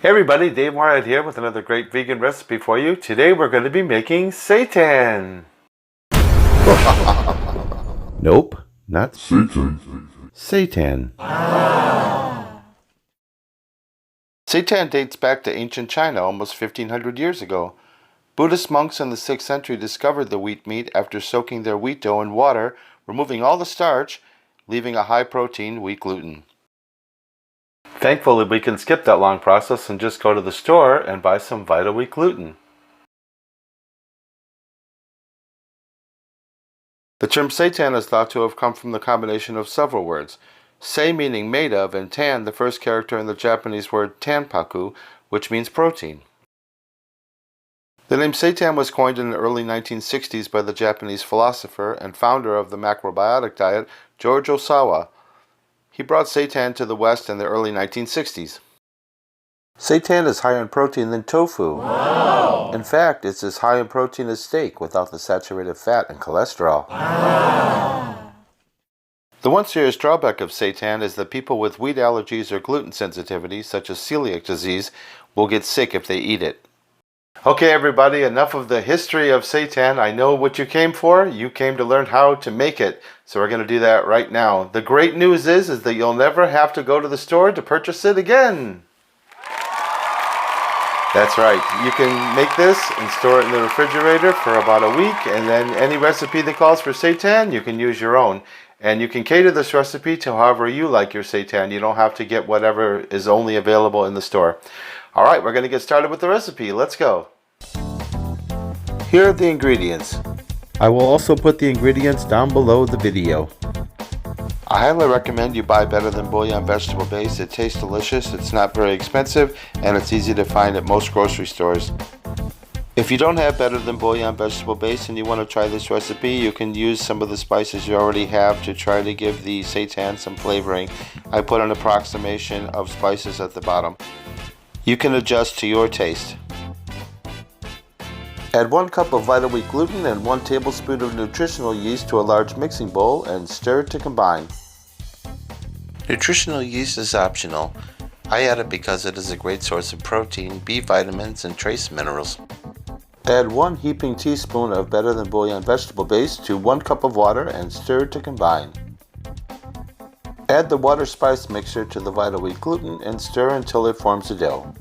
Hey everybody, Dave Wyatt here with another great vegan recipe for you. Today we're going to be making seitan. Nope, not Seitan. Seitan. Seitan dates back to ancient China almost 1500 years ago. Buddhist monks in the 6th century discovered the wheat meat after soaking their wheat dough in water, removing all the starch, leaving a high-protein wheat gluten. Thankfully, we can skip that long process and just go to the store and buy some Vital Wheat gluten. The term seitan is thought to have come from the combination of several words. Sei meaning made of, and tan, the first character in the Japanese word tanpaku, which means protein. The name seitan was coined in the early 1960s by the Japanese philosopher and founder of the macrobiotic diet, George Osawa. He brought seitan to the West in the early 1960s. Seitan is higher in protein than tofu. Wow. In fact, it's as high in protein as steak without the saturated fat and cholesterol. Wow. The one serious drawback of seitan is that people with wheat allergies or gluten sensitivity, such as celiac disease, will get sick if they eat it. Okay everybody, enough of the history of seitan. I know what you came for. You came to learn how to make it. So we're going to do that right now. The great news is that you'll never have to go to the store to purchase it again. That's right. You can make this and store it in the refrigerator for about a week, and then any recipe that calls for seitan, you can use your own. And you can cater this recipe to however you like your seitan. You don't have to get whatever is only available in the store. All right, we're going to get started with the recipe. Let's go. Here are the ingredients. I will also put the ingredients down below the video. I highly recommend you buy Better Than Bouillon vegetable base. It tastes delicious, it's not very expensive, and it's easy to find at most grocery stores. If you don't have Better Than Bouillon vegetable base and you want to try this recipe, you can use some of the spices you already have to try to give the seitan some flavoring. I put an approximation of spices at the bottom. You can adjust to your taste. Add 1 cup of Vital Wheat gluten and 1 tablespoon of nutritional yeast to a large mixing bowl and stir to combine. Nutritional yeast is optional. I add it because it is a great source of protein, B vitamins, and trace minerals. Add 1 heaping teaspoon of Better Than Bouillon vegetable base to 1 cup of water and stir to combine. Add the water spice mixture to the Vital Wheat gluten and stir until it forms a dough.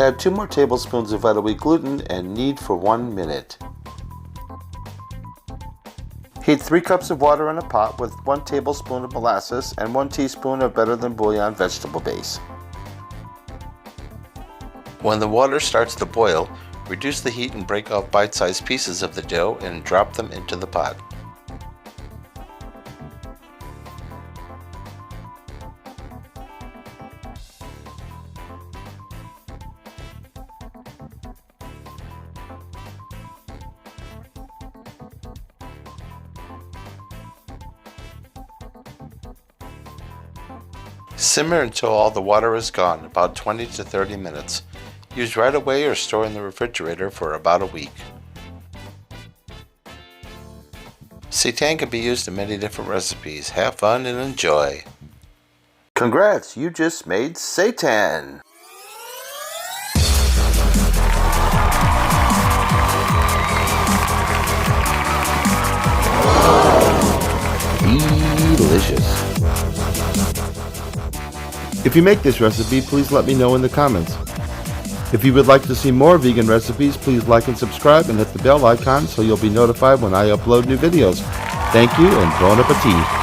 Add 2 more tablespoons of Vital Wheat gluten and knead for 1 minute. Heat 3 cups of water in a pot with 1 tablespoon of molasses and 1 teaspoon of Better Than Bouillon vegetable base. When the water starts to boil, reduce the heat and break off bite-sized pieces of the dough and drop them into the pot. Simmer until all the water is gone, about 20 to 30 minutes. Use right away or store in the refrigerator for about a week. Seitan can be used in many different recipes. Have fun and enjoy. Congrats, you just made seitan! Delicious. If you make this recipe, please let me know in the comments. If you would like to see more vegan recipes, please like and subscribe and hit the bell icon so you'll be notified when I upload new videos. Thank you and bon appetit!